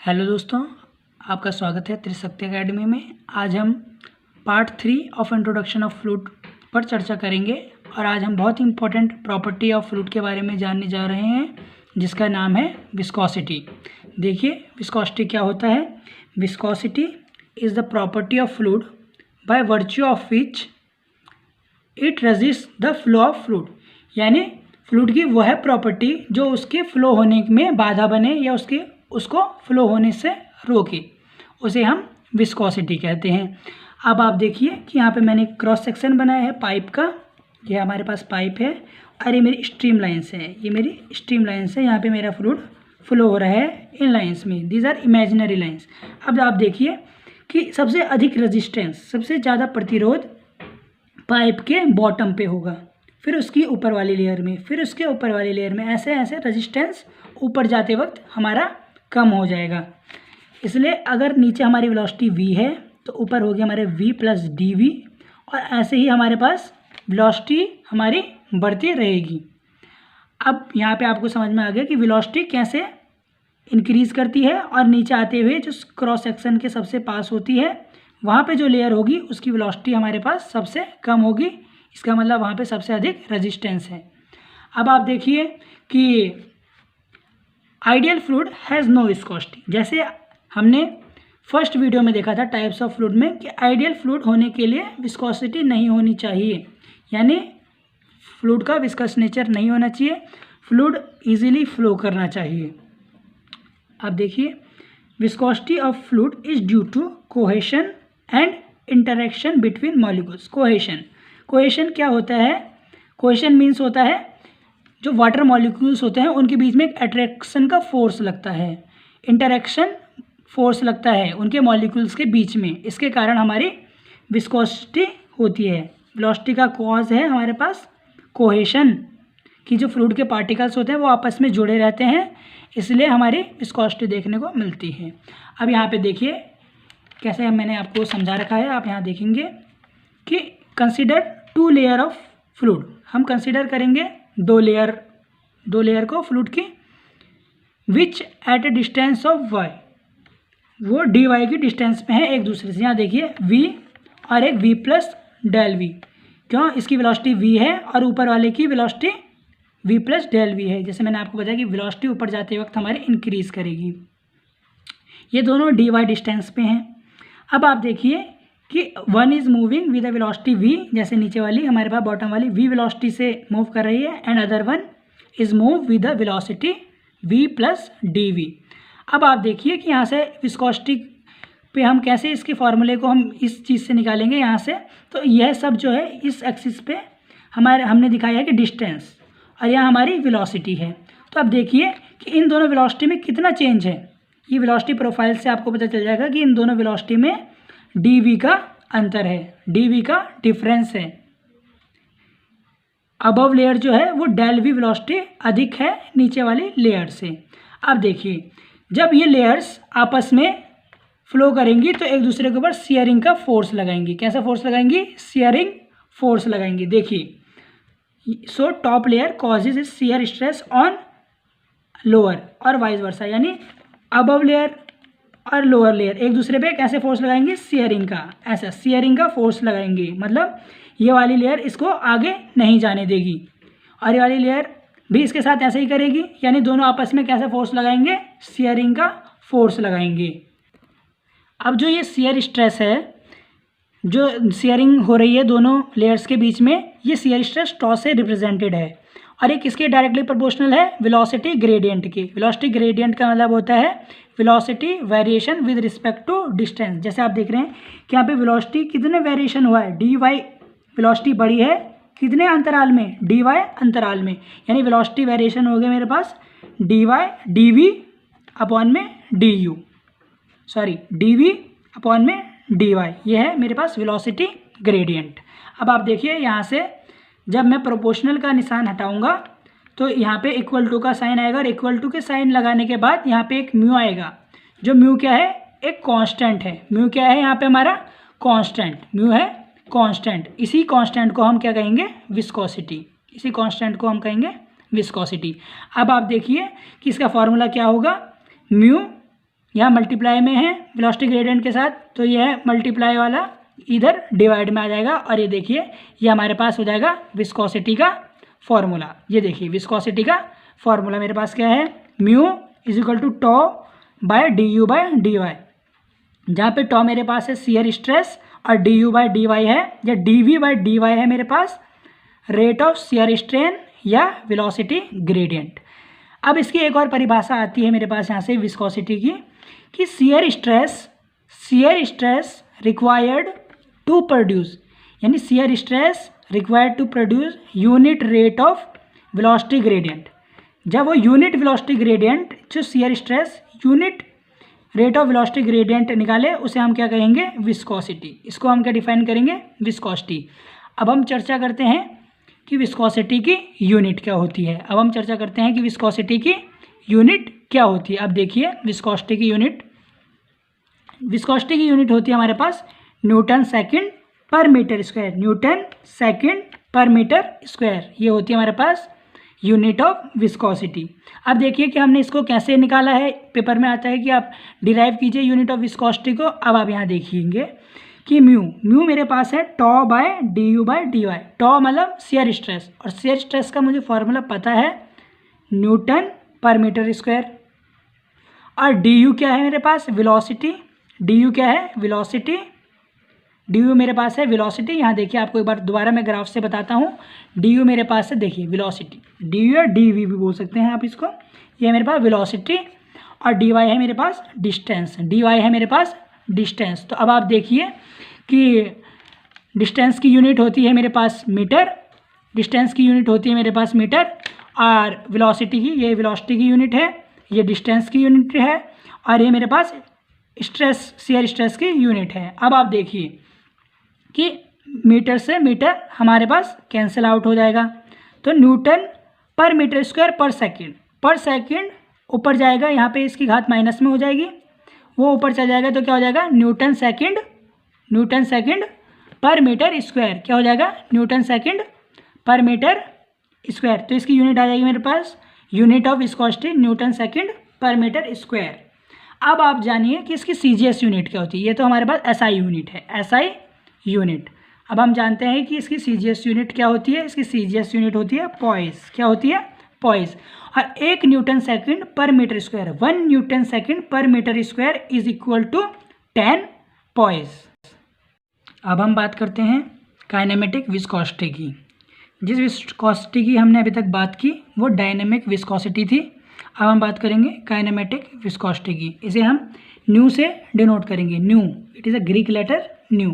Hello दोस्तों, आपका स्वागत है त्रिशक्ति एकेडमी में। आज हम part 3 of introduction of fluid पर चर्चा करेंगे और आज हम बहुत इंपॉर्टेंट प्रॉपर्टी ऑफ फ्लूइड के बारे में जानने जा रहे हैं जिसका नाम है विस्कोसिटी। देखिए विस्कोसिटी क्या होता है। Viscosity is the property of fluid by virtue of which it resist the flow of fluid, यानी फ्लूइड की वह प्रॉपर्टी जो उसके फ्लो होने में बाधा बने या उसको फ्लो होने से रोके, उसे हम विस्कोसिटी कहते हैं। अब आप देखिए कि यहाँ पे मैंने क्रॉस सेक्शन बनाया है पाइप का। ये हमारे पास पाइप है और ये मेरी स्ट्रीम लाइन्स है। ये मेरी स्ट्रीम लाइन्स है, यहाँ पे मेरा फ्लूइड फ्लो हो रहा है इन लाइन्स में। These are imaginary lines. अब आप देखिए कि सबसे अधिक रेजिस्टेंस, सबसे ज़्यादा प्रतिरोध पाइप के बॉटम पे होगा, फिर उसकी ऊपर वाली लेयर में, फिर उसके ऊपर वाली लेयर में, ऐसे ऐसे रेजिस्टेंस ऊपर जाते वक्त हमारा कम हो जाएगा। इसलिए अगर नीचे हमारी वेलोसिटी v है तो ऊपर हो गया हमारे v प्लस dv, और ऐसे ही हमारे पास वेलोसिटी हमारी बढ़ती रहेगी। अब यहाँ पे आपको समझ में आ गया कि वेलोसिटी कैसे इंक्रीज़ करती है, और नीचे आते हुए जो क्रॉस सेक्शन के सबसे पास होती है वहाँ पे जो लेयर होगी उसकी वेलोसिटी हमारे पास सबसे कम होगी। इसका मतलब वहाँ पे सबसे अधिक रेजिस्टेंस है। अब आप देखिए कि ideal fluid has no viscosity. जैसे हमने फर्स्ट वीडियो में देखा था टाइप्स ऑफ फ्लूइड में कि आइडियल फ्लूइड होने के लिए विस्कोसिटी नहीं होनी चाहिए, यानी फ्लूइड का विस्कस नेचर नहीं होना चाहिए, फ्लूइड इजीली फ्लो करना चाहिए। अब देखिए viscosity of fluid is due to cohesion and interaction between molecules. Cohesion क्या होता है? कोहेशन मीन्स होता है जो वाटर मॉलिक्यूल्स होते हैं उनके बीच में एक अट्रैक्शन का फोर्स लगता है, इंटरेक्शन फोर्स लगता है उनके मॉलिक्यूल्स के बीच में। इसके कारण हमारी विस्कोसिटी होती है। वेलोसिटी का कॉज है हमारे पास कोहेशन, कि जो फ्लूइड के पार्टिकल्स होते हैं वो आपस में जुड़े रहते हैं, इसलिए हमारी विस्कोसिटी देखने को मिलती है। अब यहाँ पे देखिए कैसे मैंने आपको समझा रखा है। आप यहाँ देखेंगे कि कंसिडर 2 लेयर ऑफ फ्लूइड। हम कंसिडर करेंगे दो लेयर को फ्लूइड की, which at a distance of y, वो dy की डिस्टेंस पे है एक दूसरे से। यहाँ देखिए v और एक v प्लस डेल v। क्यों? इसकी वेलोसिटी v है और ऊपर वाले की velocity v plus del v है। जैसे मैंने आपको बताया कि वेलोसिटी ऊपर जाते वक्त हमारी इंक्रीज करेगी। ये दोनों dy डिस्टेंस पे हैं। अब आप देखिए कि one is moving with the velocity v, जैसे नीचे वाली हमारे पास बॉटम वाली v वेलोसिटी से मूव कर रही है, and other one is move with the velocity v plus dv। अब आप देखिए कि यहाँ से विस्कोसिटी पे हम कैसे इसके फॉर्मूले को हम इस चीज़ से निकालेंगे यहाँ से। तो यह सब जो है इस एक्सिस पे हमने दिखाया है कि डिस्टेंस, और यहाँ हमारी वेलोसिटी है। तो अब देखिए कि इन दोनों वेलोसिटी में कितना चेंज है। ये वेलोसिटी प्रोफाइल से आपको पता चल जाएगा कि इन दोनों वेलोसिटी में dv का अंतर है, dv का डिफरेंस है। अबव लेयर जो है वो डेल v वेलोसिटी अधिक है नीचे वाली लेयर से। अब देखिए जब ये लेयर्स आपस में फ्लो करेंगी तो एक दूसरे के ऊपर शियरिंग का फोर्स लगाएंगी। कैसा फोर्स लगाएंगी? शियरिंग फोर्स लगाएंगी। देखिए so top layer causes is shear stress on lower और वाइस वर्सा, यानी अबव लेयर और लोअर लेयर एक दूसरे पे कैसे फोर्स लगाएंगे? शियरिंग का, ऐसा शियरिंग का फोर्स लगाएंगे। मतलब ये वाली लेयर इसको आगे नहीं जाने देगी और ये वाली लेयर भी इसके साथ ऐसे ही करेगी, यानी दोनों आपस में कैसे फोर्स लगाएंगे? शियरिंग का फोर्स लगाएंगे। अब जो ये शियर स्ट्रेस है, जो शियरिंग हो रही है दोनों लेयर्स के बीच में, ये शियर स्ट्रेस टॉ से रिप्रेजेंटेड है और ये किसके डायरेक्टली प्रोपोर्शनल है? वेलोसिटी ग्रेडियंट के। वेलोसिटी ग्रेडियंट का मतलब होता है velocity variation with respect to distance. जैसे आप देख रहे हैं कि यहाँ पे वेलोसिटी कितने वेरिएशन हुआ है? dy वेलोसिटी बढ़ी है कितने अंतराल में? dy अंतराल में, यानी वेलोसिटी वेरिएशन हो गया मेरे पास dy dv अपॉन में du, सॉरी dv अपॉन में dy। ये है मेरे पास वेलोसिटी ग्रेडियंट। अब आप देखिए यहाँ से जब मैं प्रोपोर्शनल का निशान हटाऊंगा तो यहाँ पे इक्वल टू का साइन आएगा, और इक्वल टू के साइन लगाने के बाद यहाँ पे एक म्यू आएगा। जो म्यू क्या है? एक कांस्टेंट है। म्यू क्या है यहाँ पे? हमारा कांस्टेंट। म्यू है कांस्टेंट। इसी कांस्टेंट को हम क्या कहेंगे? विस्कोसिटी। इसी कांस्टेंट को हम कहेंगे विस्कोसिटी। अब आप देखिए कि इसका फॉर्मूला क्या होगा? म्यू यहाँ मल्टीप्लाई में है वेलोसिटी ग्रेडियंट के साथ, तो यह मल्टीप्लाई वाला इधर डिवाइड में आ जाएगा। और ये देखिए ये हमारे पास हो जाएगा विस्कोसिटी का फॉर्मूला। ये देखिए विस्कोसिटी का फॉर्मूला मेरे पास क्या है, mu is equal to tau by d u by d y, जहाँ पे टॉ मेरे पास है शियर स्ट्रेस और d u by d y है या d v by d y है मेरे पास रेट ऑफ शियर स्ट्रेन या वेलोसिटी ग्रेडियंट। अब इसकी एक और परिभाषा आती है मेरे पास यहाँ से विस्कोसिटी की, कि shear stress required to produce, यानी shear stress required to produce unit rate of velocity gradient. जब वो यूनिट वेलोसिटी ग्रेडियंट जो shear stress unit rate of velocity gradient निकाले उसे हम क्या कहेंगे, विस्कोसिटी। इसको हम क्या डिफाइन करेंगे, विस्कोसिटी। अब हम चर्चा करते हैं कि विस्कोसिटी की यूनिट क्या होती है। अब हम चर्चा करते हैं कि विस्कोसिटी की यूनिट क्या होती है। अब देखिए विस्कोसिटी की यूनिट होती है हमारे पास Newton second per metre square, Newton second per metre square, ये होती है हमारे पास यूनिट ऑफ विस्कोसिटी। अब देखिए कि हमने इसको कैसे निकाला है, पेपर में आता है कि आप डिराइव कीजिए यूनिट ऑफ विस्कोसिटी को। अब आप यहाँ देखिएंगे कि म्यू मेरे पास है tau by d u by d y. Tau मतलब शियर स्ट्रेस, और शियर स्ट्रेस का मुझे फॉर्मूला पता है न्यूटन पर मीटर स्क्वायर। और डी यू क्या है मेरे पास, वेलोसिटी। डी यू क्या है, वेलोसिटी। डी यू मेरे पास है वेलोसिटी। यहाँ देखिए आपको एक बार दोबारा मैं ग्राफ से बताता हूँ। डी यू मेरे पास है, देखिए वेलोसिटी, डी यू या डी वी भी बोल सकते हैं आप इसको। ये मेरे पास वेलोसिटी और डी वाई है मेरे पास डिस्टेंस, डी वाई है मेरे पास डिस्टेंस। तो अब आप देखिए कि डिस्टेंस की यूनिट होती है मेरे पास मीटर, डिस्टेंस की यूनिट होती है मेरे पास मीटर, और वेलोसिटी की, ये वेलोसिटी की यूनिट है, ये डिस्टेंस की यूनिट है, और ये मेरे पास स्ट्रेस शियर स्ट्रेस की यूनिट है। अब आप देखिए कि मीटर से मीटर हमारे पास कैंसिल आउट हो जाएगा, तो Newton per metre square per second ऊपर जाएगा, यहाँ पे इसकी घात माइनस में हो जाएगी, वो ऊपर चल जाएगा तो क्या हो जाएगा, newton second per metre square, क्या हो जाएगा, newton second per metre square. तो इसकी यूनिट आ जाएगी मेरे पास unit of viscosity newton second per metre square. अब आप जानिए कि इसकी सीजीएस यूनिट क्या होती है। ये तो हमारे पास एसआई यूनिट है, एसआई यूनिट। अब हम जानते हैं कि इसकी सीजीएस यूनिट क्या होती है, इसकी सीजीएस यूनिट होती है पॉइस। क्या होती है, पॉइस। और 1 newton second per metre square, 1 newton second per metre square is equal to 10 poise. अब हम बात करते हैं काइनेमेटिक विस्कोसिटी की। जिस विस्कोसिटी की हमने अभी तक बात की वो डायनेमिक विस्कोसिटी थी। अब हम बात करेंगे काइनेमेटिक विस्कोसिटी की। इसे हम न्यू से डिनोट करेंगे, nu, it is a Greek letter nu.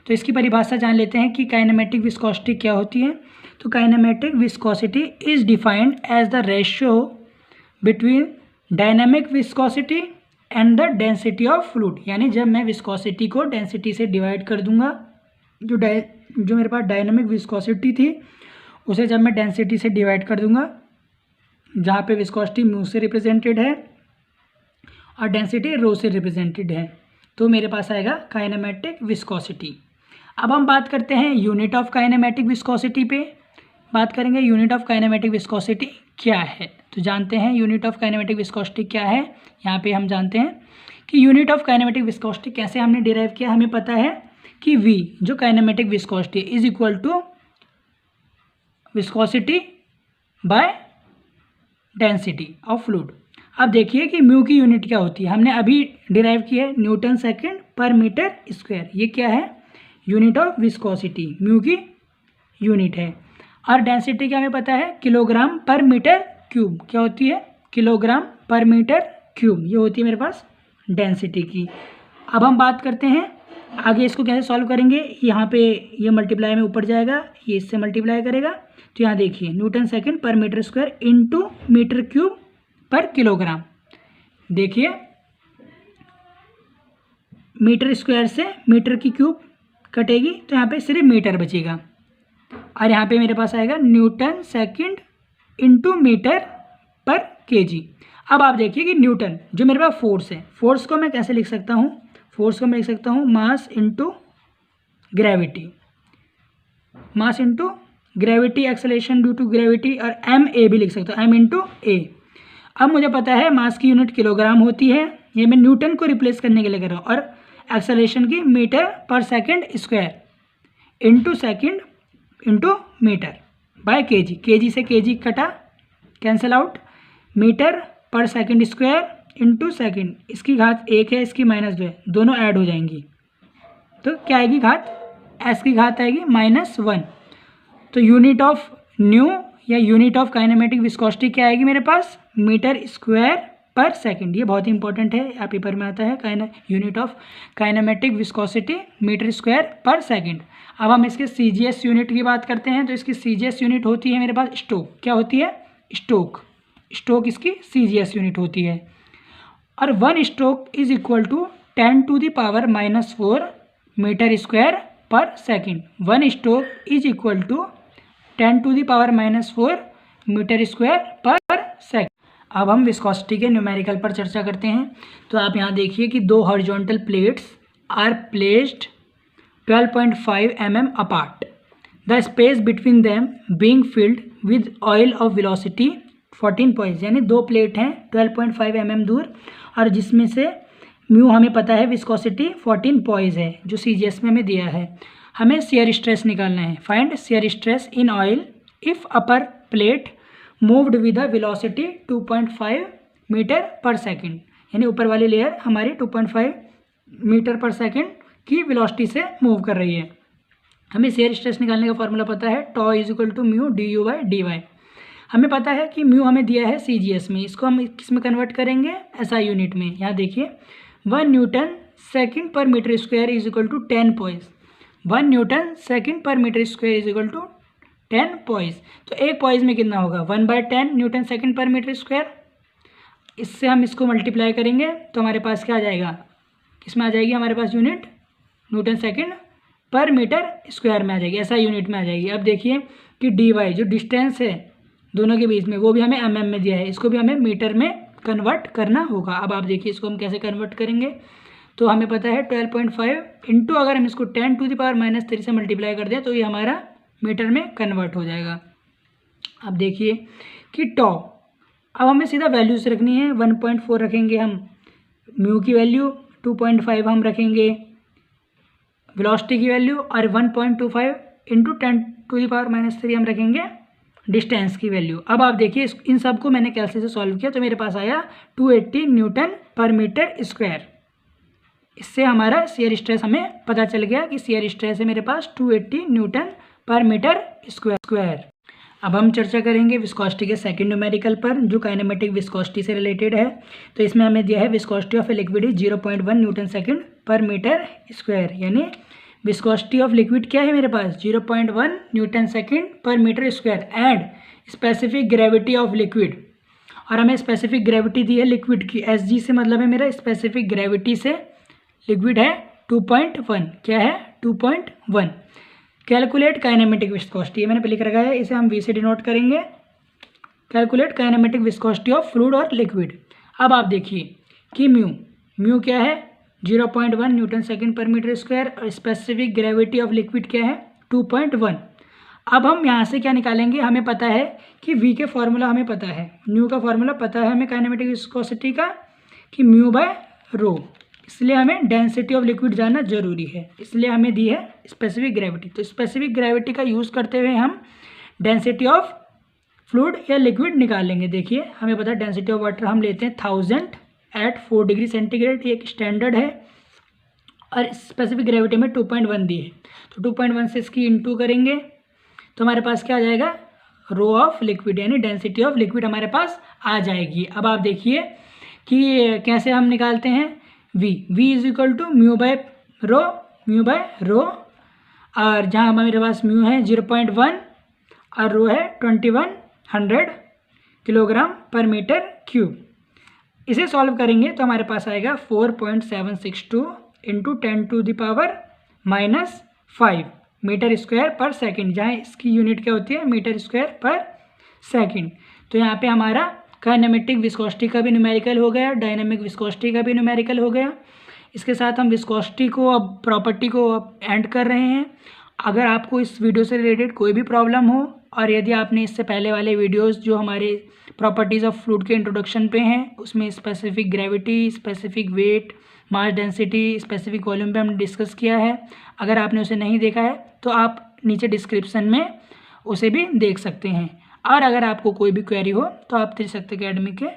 तो इसकी परिभाषा जान लेते हैं कि काइनेमेटिक विस्कोसिटी क्या होती है। तो kinematic viscosity is defined as the ratio between dynamic viscosity and the density of fluid. यानी जब मैं विस्कोसिटी को डेंसिटी से डिवाइड कर दूंगा, जो मेरे पास डायनेमिक विस्कोसिटी थी उसे जब मैं डेंसिटी से डिवाइड कर दूंगा, जहाँ पे विस्कोसिटी म्यू से रिप्रेजेंटेड है और डेंसिटी रो से रिप्रेजेंटेड है, तो मेरे पास आएगा काइनेमेटिक विस्कोसिटी। अब हम बात करते हैं यूनिट ऑफ काइनेमेटिक विस्कोसिटी पे बात करेंगे। यूनिट ऑफ काइनेमेटिक विस्कोसिटी क्या है, तो जानते हैं यूनिट ऑफ काइनेमेटिक विस्कोसिटी क्या है। यहाँ पे हम जानते हैं कि यूनिट ऑफ काइनेमेटिक विस्कोसिटी कैसे हमने डिराइव किया। हमें पता है कि V जो kinematic viscosity is equal to viscosity by density of fluid. अब देखिए कि म्यू की यूनिट क्या होती है, हमने अभी डिराइव की है Newton second per metre square. ये क्या है, यूनिट ऑफ विस्कोसिटी, म्यू की यूनिट है। और डेंसिटी क्या हमें पता है, किलोग्राम पर मीटर क्यूब। क्या होती है, किलोग्राम पर मीटर क्यूब, ये होती है मेरे पास डेंसिटी की। अब हम बात करते हैं आगे इसको कैसे सॉल्व करेंगे। यहाँ पे ये मल्टीप्लाई में ऊपर जाएगा, ये इससे मल्टीप्लाई करेगा, तो यहाँ देखिए newton second per metre square into metre cube per kilogram. देखिए मीटर स्क्वायर से मीटर की क्यूब कटेगी तो यहाँ पे सिर्फ मीटर बचेगा, और यहाँ पे मेरे पास आएगा न्यूटन सेकंड इंटू मीटर पर केजी। अब आप देखिए कि न्यूटन जो मेरे पास फोर्स है, फोर्स को मैं कैसे लिख सकता हूँ, फोर्स को मैं लिख सकता हूँ mass into gravity, mass into gravity, acceleration due to gravity, और एम ए भी लिख सकता हूँ, एम इंटू ए। अब मुझे पता है मास की यूनिट किलोग्राम होती है, ये मैं न्यूटन को रिप्लेस करने के लिए कर रहा हूँ, और एक्सेलरेशन की metre per second square into second into metre by KG. KG से केजी कटा, cancel out, metre per second square into second, इसकी घात 1 है, इसकी -2 है, दोनों ऐड हो जाएंगी तो क्या आएगी घात, एस की घात आएगी -1। तो यूनिट ऑफ न्यू या यूनिट ऑफ काइनेमेटिक विस्कोसिटी क्या आएगी मेरे पास, मीटर स्क्वायर पर सेकंड। ये बहुत इंपॉर्टेंट है, यहाँ पेपर में आता है unit of kinematic viscosity metre square per second. अब हम इसके CGS यूनिट की बात करते हैं, तो इसकी CGS यूनिट होती है मेरे पास स्टोक। क्या होती है, स्टोक। स्टोक इसकी CGS यूनिट होती है, और 1 stoke is equal to 10⁻⁻4 metre square per second. 1 stoke is equal to 10⁻⁻4 metre square per second. अब हम विस्कोसिटी के न्यूमेरिकल पर चर्चा करते हैं। तो आप यहाँ देखिए कि 2 horizontal plates are placed 12.5 mm apart, the space between them being filled with oil of velocity 14 points. यानी 2 प्लेट हैं 12.5 mm दूर, और जिसमें से म्यू हमें पता है विस्कोसिटी 14 पॉइंट्स है जो CGS में हमें दिया है। हमें शियर स्ट्रेस निकालना है। Find shear stress in oil if upper plate moved with a velocity 2.5 metre per second. यानी ऊपर वाली लेयर हमारी 2.5 मीटर पर सेकंड की वेलोसिटी से मूव कर रही है। हमें शियर स्ट्रेस निकालने का फॉर्मूला पता है, tau is equal to mu du/dy। हमें पता है कि म्यू हमें दिया है CGS में, इसको हम किस में कन्वर्ट करेंगे, SI यूनिट में। यहाँ देखिए 1 newton second per metre square is equal to 10 points. 1 newton second per metre square is equal to 10 points. तो एक पॉइंट्स में कितना होगा, 1/10 newton second per metre square. इससे हम इसको मल्टीप्लाई करेंगे तो हमारे पास क्या आ जाएगा, किसमें आ जाएगी हमारे पास unit, Newton second per metre square में आ जाएगी, ऐसा यूनिट में आ जाएगी। अब देखिए कि dy जो डिस्टेंस है दोनों के बीच में वो भी हमें mm में दिया है, इसको भी हमें मीटर में कन्वर्ट करना होगा। अब आप देखिए इसको हम कैसे कन्वर्ट करेंगे। तो हमें पता है 12.5 इंटू, अगर हम इसको 10⁻³ से मल्टीप्लाई कर दें तो ये हमारा मीटर में कन्वर्ट हो जाएगा। अब देखिए कि टॉ, अब हमें सीधा वैल्यूज रखनी है। 1.4 रखेंगे हम म्यू की वैल्यू, 2.5 हम रखेंगे वेलोसिटी की वैल्यू, और 1.25 इंटू 10⁻³ हम रखेंगे डिस्टेंस की वैल्यू। अब आप देखिए इन सब को मैंने कैसे से सॉल्व किया तो मेरे पास आया 280 न्यूटन पर मीटर स्क्वायर। इससे हमारा शियर स्ट्रेस हमें पता चल गया कि शियर स्ट्रेस है मेरे पास 280 न्यूटन पर मीटर स्क्वायर। अब हम चर्चा करेंगे विस्कोसिटी के सेकंड न्यूमेरिकल पर, जो काइनेमेटिक विस्कोसिटी से रिलेटेड है। तो इसमें हमें दिया है viscosity of a liquid is 0.1 newton second per metre square. यानी विस्कोसिटी ऑफ लिक्विड क्या है मेरे पास, 0.1 newton second per metre square and specific gravity of liquid. और हमें स्पेसिफिक ग्रेविटी दी है लिक्विड की, SG से मतलब है मेरा स्पेसिफिक ग्रेविटी से लिक्विड है 2.1। क्या है, 2.1। कैलकुलेट काइनेमेटिक विस्कोसिटी, ये मैंने लिख रखा है, इसे हम V से डिनोट करेंगे। Calculate kinematic viscosity of fluid और लिक्विड। अब आप देखिए कि म्यू क्या है, 0.1 newton second per metre square, और स्पेसिफिक ग्रेविटी ऑफ लिक्विड क्या है, 2.1। अब हम यहाँ से क्या निकालेंगे, हमें पता है कि V के फॉर्मूला हमें पता है, म्यू का फॉर्मूला पता है हमें काइनेमेटिक विस्कोसिटी का कि μ/ρ। इसलिए हमें डेंसिटी ऑफ लिक्विड जानना जरूरी है, इसलिए हमें दी है स्पेसिफिक ग्रेविटी। तो स्पेसिफिक ग्रेविटी का यूज़ करते हुए हम डेंसिटी ऑफ फ्लूइड या लिक्विड निकालेंगे। देखिए हमें पता है डेंसिटी ऑफ वाटर हम लेते हैं 1000 एट 4 डिग्री सेंटीग्रेड, ये एक स्टैंडर्ड है, और स्पेसिफिक ग्रेविटी में 2.1 दी है। तो 2.1 से इसकी इंटू करेंगे तो हमारे पास क्या आ जाएगा, रो ऑफ लिक्विड, यानी डेंसिटी ऑफ लिक्विड हमारे पास आ जाएगी। अब आप देखिए कि कैसे हम निकालते हैं V इज इक्वल टू μ/ρ, और जहाँ हमारे पास म्यू है 0.1 और रो है 2100 किलोग्राम पर मीटर क्यूब। इसे सॉल्व करेंगे तो हमारे पास आएगा 4.762 into 10⁻⁻5 metre square per second, जहाँ इसकी यूनिट क्या होती है, मीटर स्क्वायर पर सेकंड। तो यहाँ पे हमारा काइनेमेटिक विस्कोसिटी का भी न्यूमेरिकल हो गया, डायनामिक विस्कोसिटी का भी न्यूमेरिकल हो गया। इसके साथ हम विस्कोसिटी को अब प्रॉपर्टी को अब एंड कर रहे हैं। अगर आपको इस वीडियो से रिलेटेड कोई भी प्रॉब्लम हो और यदि आपने इससे पहले वाले वीडियोस जो हमारे प्रॉपर्टीज़ ऑफ फ्लूइड के इंट्रोडक्शन पे हैं, उसमें specific gravity, specific weight, mass density, specific volume पे हमने डिस्कस किया है। अगर आपने उसे नहीं देखा है तो आप नीचे डिस्क्रिप्शन में उसे भी देख सकते हैं। और अगर आपको कोई भी क्वेरी हो तो आप त्रिशक्ति एकेडमी के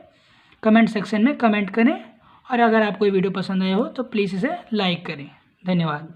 कमेंट सेक्शन में कमेंट करें, और अगर आपको ये वीडियो पसंद आया हो तो प्लीज़ इसे लाइक करें। धन्यवाद।